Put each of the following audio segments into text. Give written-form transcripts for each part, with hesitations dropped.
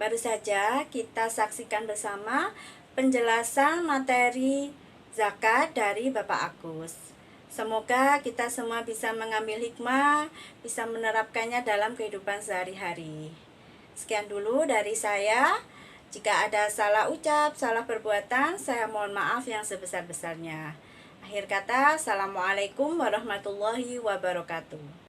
Baru saja kita saksikan bersama penjelasan materi zakat dari Bapak Agus. Semoga kita semua bisa mengambil hikmah, bisa menerapkannya dalam kehidupan sehari-hari. Sekian dulu dari saya. Jika ada salah ucap, salah perbuatan, saya mohon maaf yang sebesar-besarnya. Akhir kata, Assalamualaikum warahmatullahi wabarakatuh.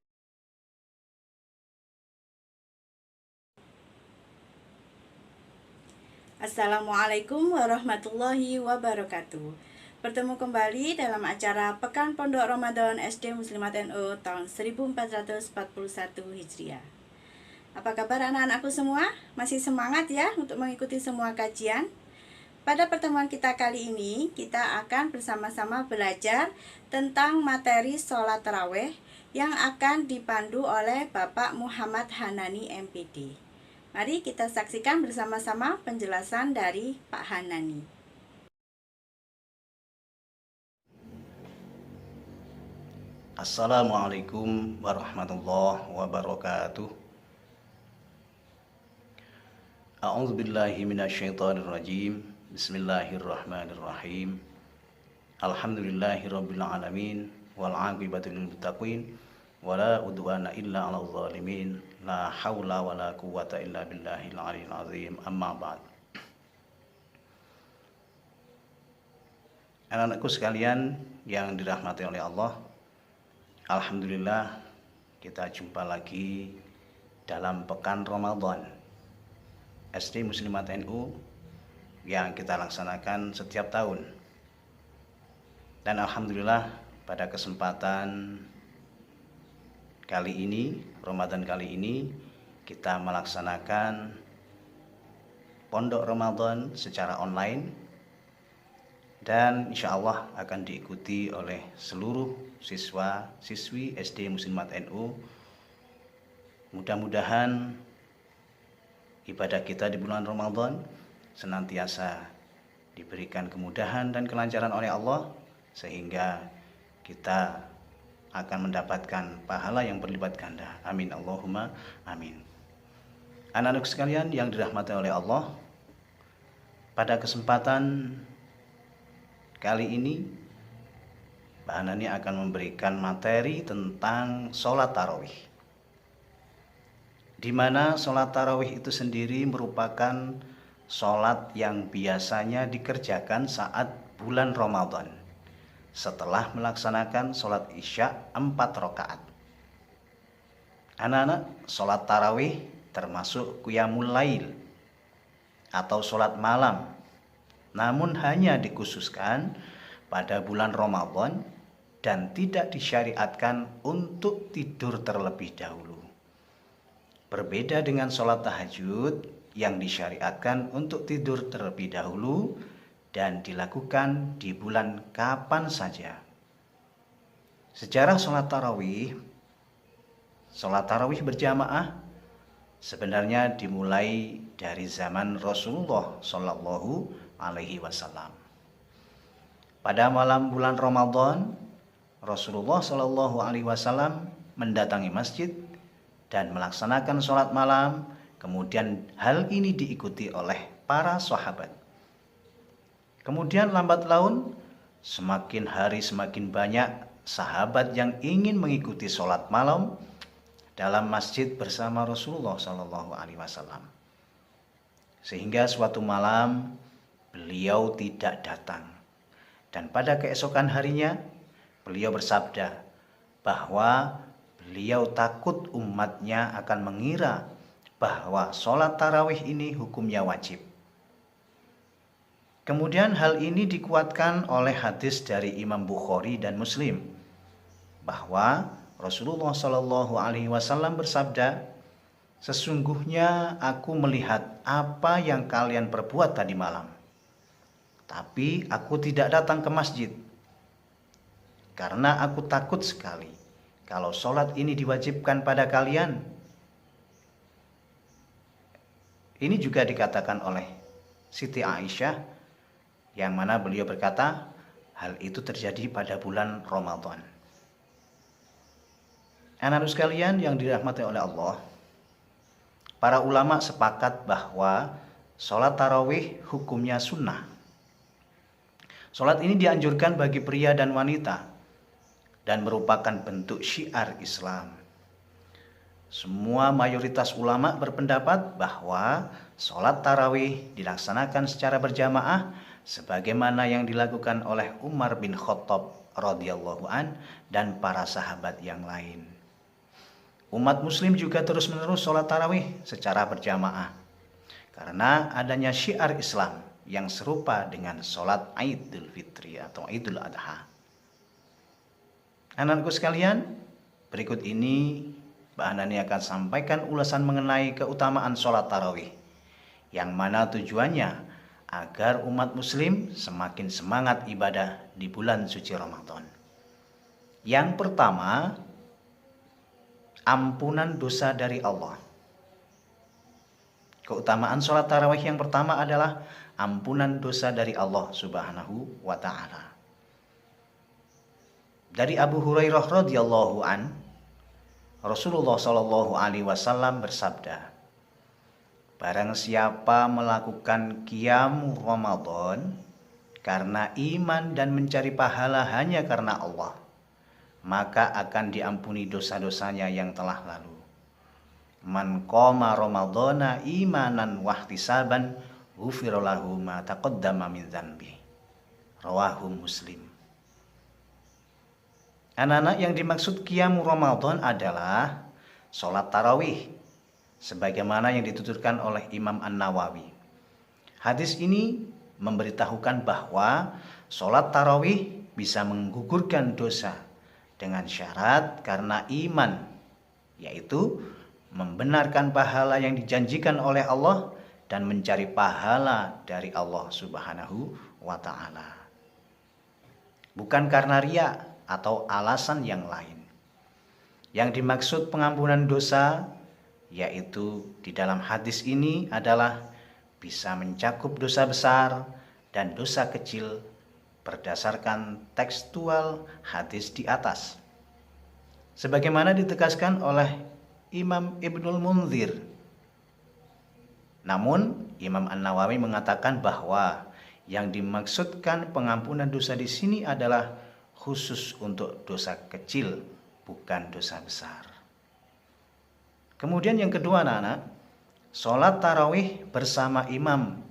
Assalamualaikum warahmatullahi wabarakatuh. Bertemu kembali dalam acara Pekan Pondok Ramadan SD Muslimat NU tahun 1441 Hijriah. Apa kabar anak-anakku semua? Masih semangat ya untuk mengikuti semua kajian? Pada pertemuan kita kali ini, kita akan bersama-sama belajar tentang materi sholat taraweh yang akan dipandu oleh Bapak Muhammad Hanani MPD. Mari kita saksikan bersama-sama penjelasan dari Pak Hanani. Assalamualaikum warahmatullahi wabarakatuh. A'udzubillahi minasyaitonirrajim. Bismillahirrahmanirrahim. Alhamdulillahirabbil alamin wal 'aqibatu lil muttaqin wala udwana illa 'alal zalimin. La haula wala quwwata illa billahil 'aliyyil 'azim. Amma ba'd. Anak-anakku sekalian yang dirahmati oleh Allah, alhamdulillah kita jumpa lagi dalam Pekan Ramadan SD Muslimat NU yang kita laksanakan setiap tahun. Dan alhamdulillah pada kesempatan kali ini, Ramadan kali ini, kita melaksanakan Pondok Ramadan secara online dan insya Allah akan diikuti oleh seluruh siswa-siswi SD Muslimat NU. Mudah-mudahan ibadah kita di bulan Ramadan senantiasa diberikan kemudahan dan kelancaran oleh Allah, sehingga kita akan mendapatkan pahala yang berlipat ganda. Amin Allahumma amin. Anak-anak sekalian yang dirahmati oleh Allah, pada kesempatan kali ini Pak Hanani akan memberikan materi tentang sholat tarawih, di mana sholat tarawih itu sendiri merupakan sholat yang biasanya dikerjakan saat bulan Ramadan setelah melaksanakan sholat isya 4 rakaat. Anak-anak, sholat tarawih termasuk qiyamul lail atau sholat malam, namun hanya dikhususkan pada bulan Ramadan dan tidak disyariatkan untuk tidur terlebih dahulu. Berbeda dengan sholat tahajud yang disyariatkan untuk tidur terlebih dahulu dan dilakukan di bulan kapan saja. Sejarah sholat tarawih berjamaah sebenarnya dimulai dari zaman Rasulullah Shallallahu Alaihi Wasallam. Pada malam bulan Ramadan, Rasulullah Shallallahu Alaihi Wasallam mendatangi masjid dan melaksanakan sholat malam. Kemudian hal ini diikuti oleh para sahabat. Kemudian lambat laun, semakin hari semakin banyak sahabat yang ingin mengikuti sholat malam dalam masjid bersama Rasulullah Shallallahu Alaihi Wasallam. Sehingga suatu malam beliau tidak datang. Dan pada keesokan harinya beliau bersabda bahwa beliau takut umatnya akan mengira bahwa sholat tarawih ini hukumnya wajib. Kemudian hal ini dikuatkan oleh hadis dari Imam Bukhari dan Muslim bahwa Rasulullah Shallallahu Alaihi Wasallam bersabda, sesungguhnya aku melihat apa yang kalian perbuat tadi malam, tapi aku tidak datang ke masjid karena aku takut sekali kalau sholat ini diwajibkan pada kalian. Ini juga dikatakan oleh Siti Aisyah, yang mana beliau berkata hal itu terjadi pada bulan Ramadan. Anak-anak sekalian yang dirahmati oleh Allah, para ulama sepakat bahwa sholat tarawih hukumnya sunnah. Sholat ini dianjurkan bagi pria dan wanita dan merupakan bentuk syiar Islam. Semua mayoritas ulama berpendapat bahwa sholat tarawih dilaksanakan secara berjamaah sebagaimana yang dilakukan oleh Umar bin Khattab radhiyallahu an dan para sahabat yang lain. Umat muslim juga terus-menerus sholat tarawih secara berjamaah karena adanya syiar Islam yang serupa dengan sholat Idul Fitri atau Idul Adha. Anakku sekalian, berikut ini Mbak Anani akan sampaikan ulasan mengenai keutamaan sholat tarawih, yang mana tujuannya agar umat muslim semakin semangat ibadah di bulan suci Ramadan. Yang pertama, ampunan dosa dari Allah. Keutamaan sholat tarawih yang pertama adalah ampunan dosa dari Allah Subhanahu wa ta'ala. Dari Abu Hurairah radhiyallahu an, Rasulullah Shallallahu alaihi wasallam bersabda, barang siapa melakukan qiyam Ramadan karena iman dan mencari pahala hanya karena Allah, maka akan diampuni dosa-dosanya yang telah lalu. Man qama Ramadhana imanan wahtisaban ghufira lahu ma taqaddama min dzanbi. Rawahu Muslim. Anak-anak, yang dimaksud qiyam Ramadan adalah sholat tarawih sebagaimana yang dituturkan oleh Imam An-Nawawi. Hadis ini memberitahukan bahwa sholat tarawih bisa menggugurkan dosa dengan syarat karena iman, yaitu membenarkan pahala yang dijanjikan oleh Allah dan mencari pahala dari Allah Subhanahu wa ta'ala, bukan karena riya atau alasan yang lain. Yang dimaksud pengampunan dosa yaitu di dalam hadis ini adalah bisa mencakup dosa besar dan dosa kecil berdasarkan tekstual hadis di atas, sebagaimana ditegaskan oleh Imam Ibnul Munzir. Namun Imam An-Nawawi mengatakan bahwa yang dimaksudkan pengampunan dosa di sini adalah khusus untuk dosa kecil, bukan dosa besar. Kemudian yang kedua, anak-anak, sholat tarawih bersama imam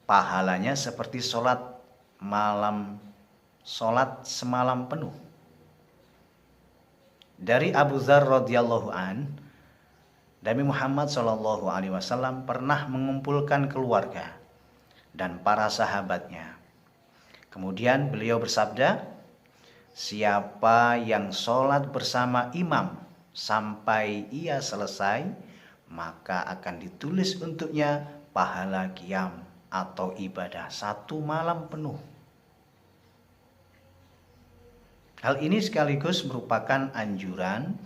pahalanya seperti sholat semalam penuh. Dari Abu Dzar radhiyallahu an, Nabi Muhammad sallallahu alaihi wasallam pernah mengumpulkan keluarga dan para sahabatnya. Kemudian beliau bersabda, siapa yang sholat bersama imam sampai ia selesai, maka akan ditulis untuknya pahala qiyam atau ibadah 1 malam penuh. Hal ini sekaligus merupakan anjuran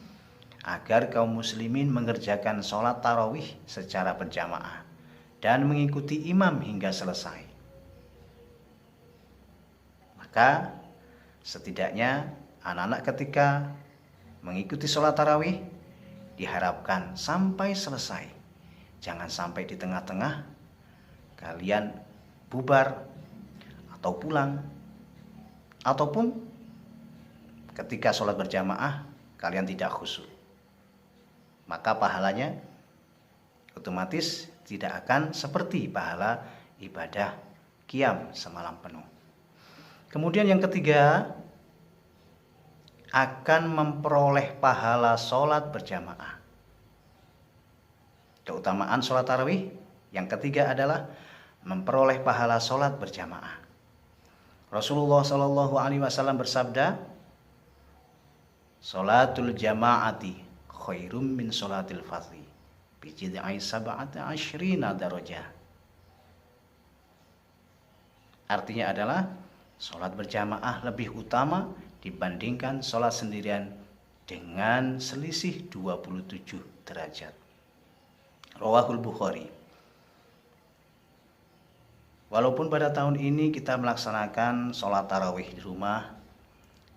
agar kaum muslimin mengerjakan sholat tarawih secara berjamaah dan mengikuti imam hingga selesai. Maka setidaknya anak-anak ketika mengikuti sholat tarawih diharapkan sampai selesai. Jangan sampai di tengah-tengah kalian bubar atau pulang, ataupun ketika sholat berjamaah kalian tidak khusyuk. Maka pahalanya otomatis tidak akan seperti pahala ibadah qiyam semalam penuh. Kemudian yang ketiga, akan memperoleh pahala sholat berjamaah. Keutamaan sholat tarawih yang ketiga adalah memperoleh pahala sholat berjamaah. Rasulullah Shallallahu alaihi wasallam bersabda, sholatul jama'ati khairum min sholatil fardhi bijid'i sab'ati asyrina darajah. Artinya adalah sholat berjamaah lebih utama dibandingkan sholat sendirian dengan selisih 27 derajat. Rawahul Bukhari. Walaupun pada tahun ini kita melaksanakan sholat tarawih di rumah,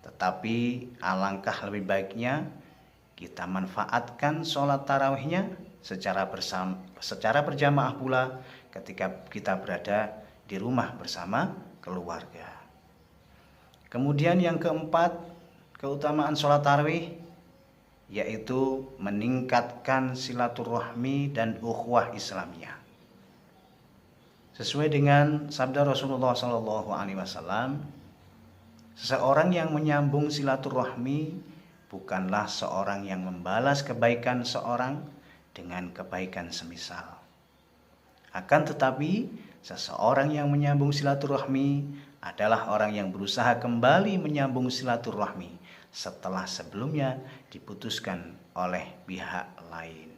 tetapi alangkah lebih baiknya kita manfaatkan sholat tarawihnya secara berjamaah pula ketika kita berada di rumah bersama keluarga. Kemudian yang keempat, keutamaan sholat tarawih yaitu meningkatkan silaturahmi dan ukhuwah Islamiyah. Sesuai dengan sabda Rasulullah SAW, seseorang yang menyambung silaturahmi bukanlah seorang yang membalas kebaikan seorang dengan kebaikan semisal. Akan tetapi, seseorang yang menyambung silaturahmi adalah orang yang berusaha kembali menyambung silaturahmi setelah sebelumnya diputuskan oleh pihak lain.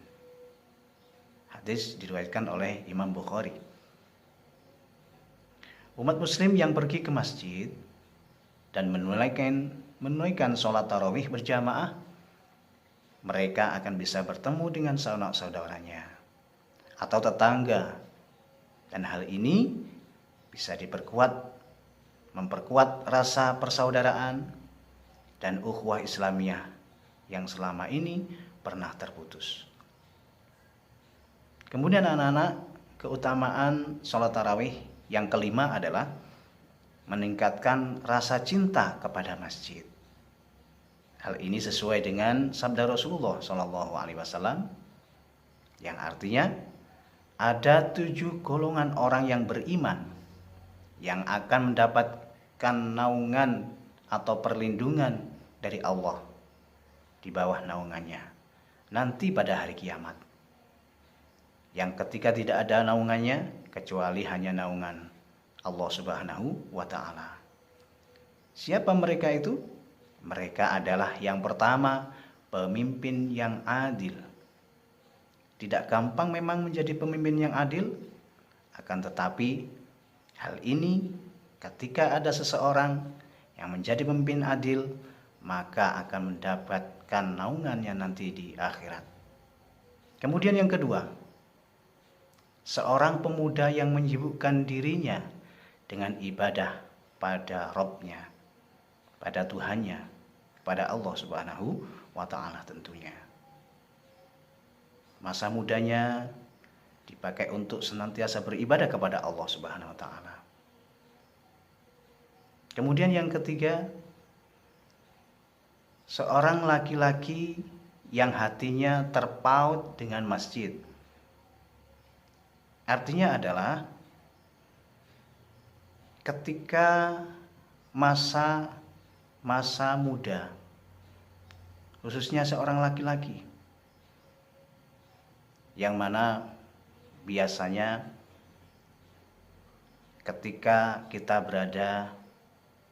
Hadis diriwayatkan oleh Imam Bukhari. Umat muslim yang pergi ke masjid dan menunaikan sholat tarawih berjamaah, mereka akan bisa bertemu dengan saudara-saudaranya atau tetangga, dan hal ini bisa memperkuat rasa persaudaraan dan ukhuwah Islamiyah yang selama ini pernah terputus. Kemudian anak-anak, keutamaan sholat tarawih yang kelima adalah meningkatkan rasa cinta kepada masjid. Hal ini sesuai dengan sabda Rasulullah SAW yang artinya ada 7 golongan orang yang beriman yang akan mendapatkan naungan atau perlindungan dari Allah di bawah naungannya nanti pada hari kiamat. Yang ketika tidak ada naungannya kecuali hanya naungan Allah Subhanahu wa Ta'ala. Siapa mereka itu? Mereka adalah yang pertama, pemimpin yang adil. Tidak gampang memang menjadi pemimpin yang adil, akan tetapi hal ini ketika ada seseorang yang menjadi pemimpin adil, maka akan mendapatkan naungannya nanti di akhirat. Kemudian yang kedua, seorang pemuda yang menyibukkan dirinya dengan ibadah pada Rabb-nya, pada Tuhannya, pada Allah Subhanahu wa Ta'ala tentunya. Masa mudanya dipakai untuk senantiasa beribadah kepada Allah Subhanahu wa Ta'ala. Kemudian yang ketiga, seorang laki-laki yang hatinya terpaut dengan masjid. Artinya adalah ketika masa muda, khususnya seorang laki-laki, yang mana biasanya ketika kita berada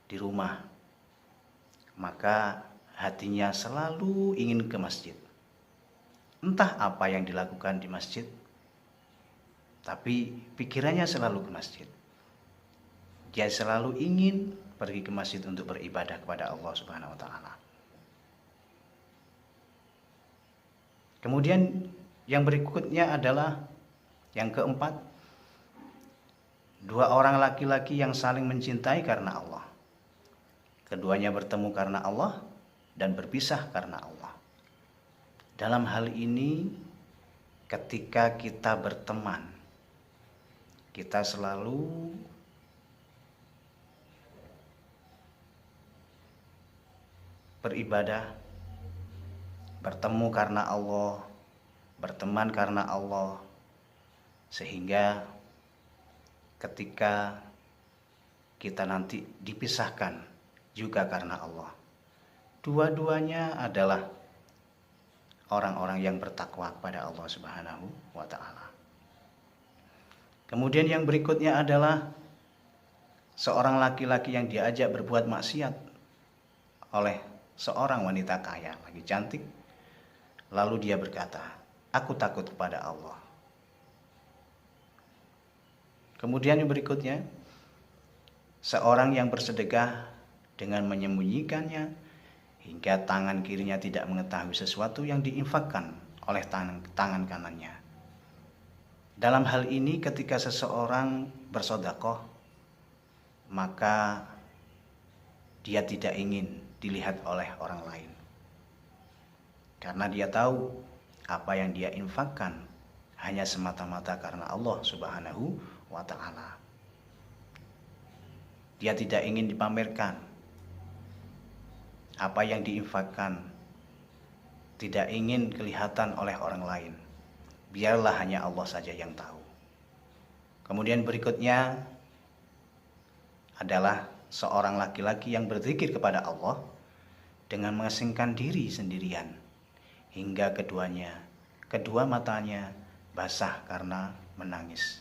di rumah, maka hatinya selalu ingin ke masjid. Entah apa yang dilakukan di masjid, tapi pikirannya selalu ke masjid. Dia selalu ingin pergi ke masjid untuk beribadah kepada Allah Subhanahu wa Ta'ala. Kemudian yang berikutnya adalah yang keempat, 2 orang laki-laki yang saling mencintai karena Allah. Keduanya bertemu karena Allah dan berpisah karena Allah. Dalam hal ini, ketika kita berteman, kita selalu beribadah, bertemu karena Allah, berteman karena Allah, sehingga ketika kita nanti dipisahkan juga karena Allah, dua-duanya adalah orang-orang yang bertakwa kepada Allah Subhanahu wa Ta'ala. Kemudian yang berikutnya adalah seorang laki-laki yang diajak berbuat maksiat oleh seorang wanita kaya, lagi cantik, lalu dia berkata, "Aku takut kepada Allah." Kemudian yang berikutnya, seorang yang bersedekah dengan menyembunyikannya hingga tangan kirinya tidak mengetahui sesuatu yang diinfakkan oleh tangan kanannya. Dalam hal ini ketika seseorang bersedekah, maka dia tidak ingin dilihat oleh orang lain, karena dia tahu apa yang dia infakkan hanya semata-mata karena Allah Subhanahu wa ta'ala. Dia tidak ingin dipamerkan. Apa yang diinfakkan tidak ingin kelihatan oleh orang lain. Biarlah hanya Allah saja yang tahu. Kemudian berikutnya adalah seorang laki-laki yang berzikir kepada Allah dengan mengasingkan diri sendirian hingga kedua matanya basah karena menangis.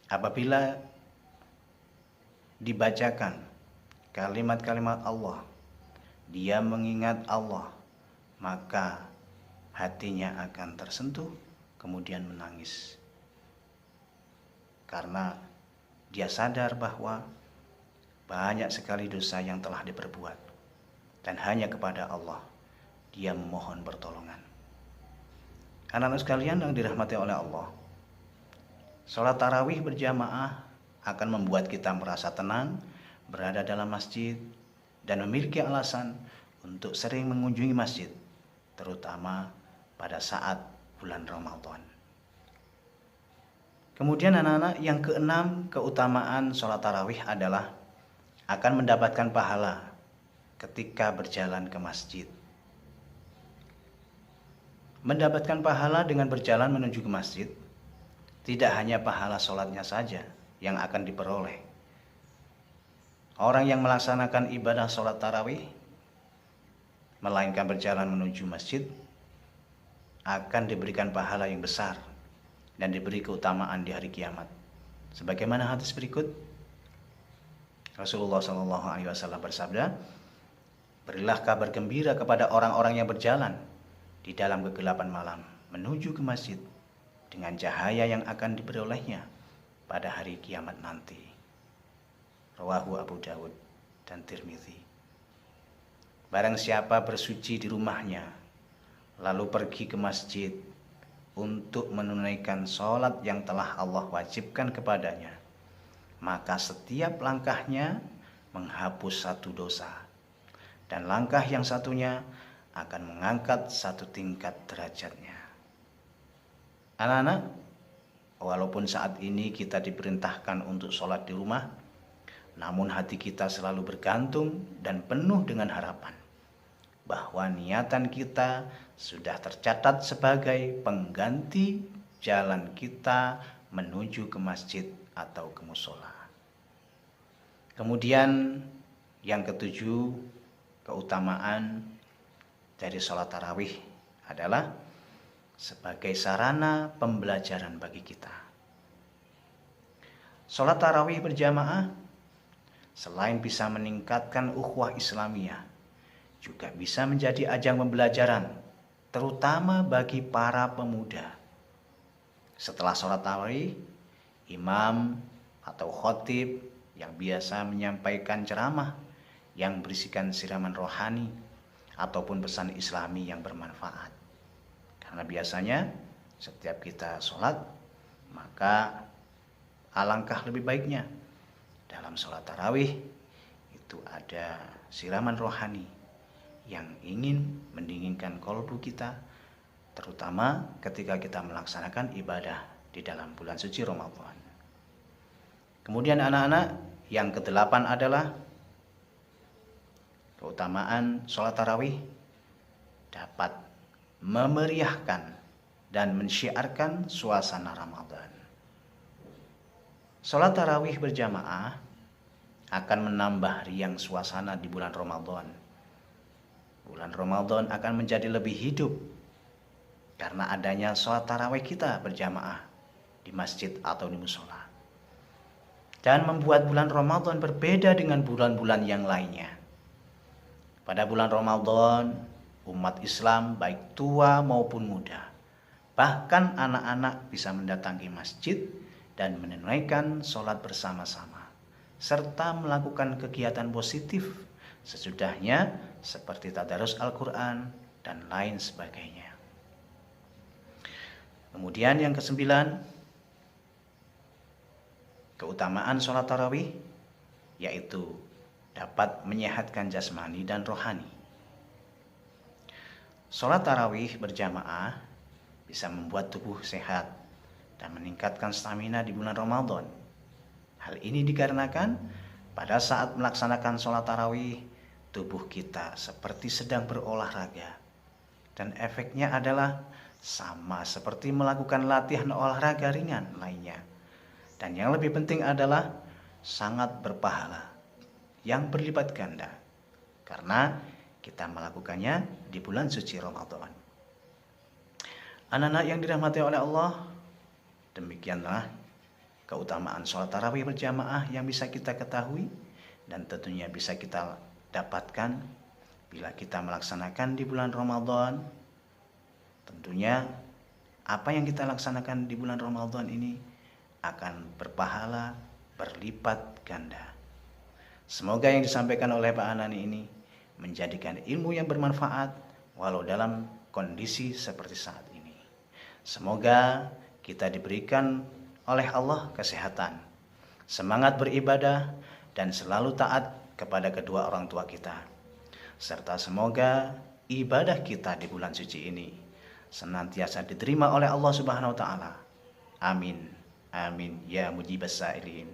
Apabila dibacakan kalimat-kalimat Allah, dia mengingat Allah, maka hatinya akan tersentuh kemudian menangis. Karena dia sadar bahwa banyak sekali dosa yang telah diperbuat dan hanya kepada Allah dia memohon pertolongan. Anak-anak sekalian yang dirahmati oleh Allah, sholat tarawih berjamaah akan membuat kita merasa tenang, berada dalam masjid, dan memiliki alasan untuk sering mengunjungi masjid, terutama pada saat bulan Ramadan. Kemudian anak-anak, yang keenam, keutamaan sholat tarawih adalah akan mendapatkan pahala ketika berjalan ke masjid. Mendapatkan pahala dengan berjalan menuju ke masjid, tidak hanya pahala sholatnya saja yang akan diperoleh. Orang yang melaksanakan ibadah sholat tarawih, melainkan berjalan menuju masjid, akan diberikan pahala yang besar dan diberi keutamaan di hari kiamat. Sebagaimana hadis berikut, Rasulullah SAW bersabda, "Berilah kabar gembira kepada orang-orang yang berjalan di dalam kegelapan malam menuju ke masjid dengan cahaya yang akan diperolehnya pada hari kiamat nanti." Rawahu Abu Dawud dan Tirmidzi. Barang siapa bersuci di rumahnya lalu pergi ke masjid untuk menunaikan sholat yang telah Allah wajibkan kepadanya, maka setiap langkahnya menghapus satu dosa, dan langkah yang satunya akan mengangkat satu tingkat derajatnya. Anak-anak, walaupun saat ini kita diperintahkan untuk sholat di rumah, namun hati kita selalu bergantung dan penuh dengan harapan bahwa niatan kita sudah tercatat sebagai pengganti jalan kita menuju ke masjid atau ke musola. Kemudian yang ketujuh, keutamaan dari sholat tarawih adalah sebagai sarana pembelajaran bagi kita. Sholat tarawih berjamaah selain bisa meningkatkan ukhuwah Islamiyah, juga bisa menjadi ajang pembelajaran, terutama bagi para pemuda. Setelah sholat tarawih, imam atau khotib yang biasa menyampaikan ceramah yang berisikan siraman rohani ataupun pesan Islami yang bermanfaat. Karena biasanya setiap kita sholat, maka alangkah lebih baiknya dalam sholat tarawih itu ada siraman rohani yang ingin mendinginkan kolbu kita, terutama ketika kita melaksanakan ibadah di dalam bulan suci Ramadan. Kemudian anak-anak, yang kedelapan adalah keutamaan sholat tarawih dapat memeriahkan dan mensyiarkan suasana Ramadan. Sholat tarawih berjamaah akan menambah riang suasana di bulan Ramadan. Bulan Ramadan akan menjadi lebih hidup karena adanya sholat tarawih kita berjamaah di masjid atau di musola. Dan membuat bulan Ramadan berbeda dengan bulan-bulan yang lainnya. Pada bulan Ramadan, umat Islam baik tua maupun muda, bahkan anak-anak bisa mendatangi masjid dan menunaikan sholat bersama-sama, serta melakukan kegiatan positif sesudahnya seperti tadarus Al-Quran dan lain sebagainya. Kemudian yang kesembilan, keutamaan sholat tarawih yaitu dapat menyehatkan jasmani dan rohani. Sholat tarawih berjamaah bisa membuat tubuh sehat dan meningkatkan stamina di bulan Ramadan. Hal ini dikarenakan pada saat melaksanakan sholat tarawih, tubuh kita seperti sedang berolahraga. Dan efeknya adalah sama seperti melakukan latihan olahraga ringan lainnya. Dan yang lebih penting adalah sangat berpahala, yang berlipat ganda. Karena kita melakukannya di bulan suci Ramadan. Anak-anak yang dirahmati oleh Allah, demikianlah keutamaan sholat tarawih berjamaah yang bisa kita ketahui dan tentunya bisa kita dapatkan bila kita melaksanakan di bulan Ramadan. Tentunya apa yang kita laksanakan di bulan Ramadan ini akan berpahala berlipat ganda. Semoga yang disampaikan oleh Pak Anani ini menjadikan ilmu yang bermanfaat walau dalam kondisi seperti saat ini. Semoga kita diberikan oleh Allah kesehatan, semangat beribadah, dan selalu taat kepada kedua orang tua kita. Serta semoga ibadah kita di bulan suci ini senantiasa diterima oleh Allah Subhanahu wa taala. Amin. Amin ya mujibas sa'ilin.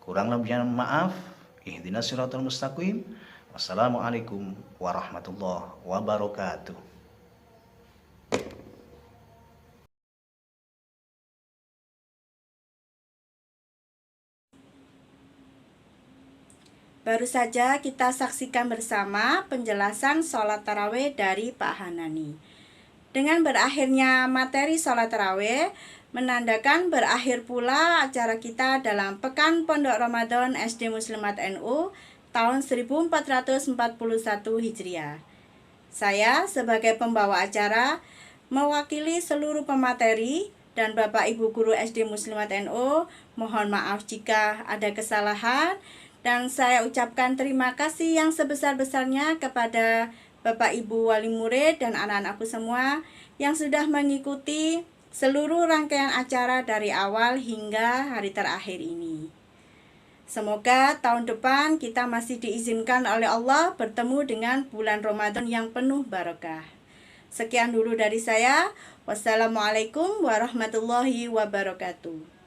Kurang lebihnya maaf. Ihdinas siratal mustaqim. Wassalamualaikum warahmatullahi wabarakatuh. Baru saja kita saksikan bersama penjelasan sholat tarawih dari Pak Hanani. Dengan berakhirnya materi sholat tarawih, menandakan berakhir pula acara kita dalam Pekan Pondok Ramadan SD Muslimat NU tahun 1441 Hijriah. Saya sebagai pembawa acara mewakili seluruh pemateri dan Bapak Ibu Guru SD Muslimat NU, mohon maaf jika ada kesalahan. Dan saya ucapkan terima kasih yang sebesar-besarnya kepada Bapak Ibu wali murid dan anak-anakku semua yang sudah mengikuti seluruh rangkaian acara dari awal hingga hari terakhir ini. Semoga tahun depan kita masih diizinkan oleh Allah bertemu dengan bulan Ramadan yang penuh barokah. Sekian dulu dari saya. Wassalamualaikum warahmatullahi wabarakatuh.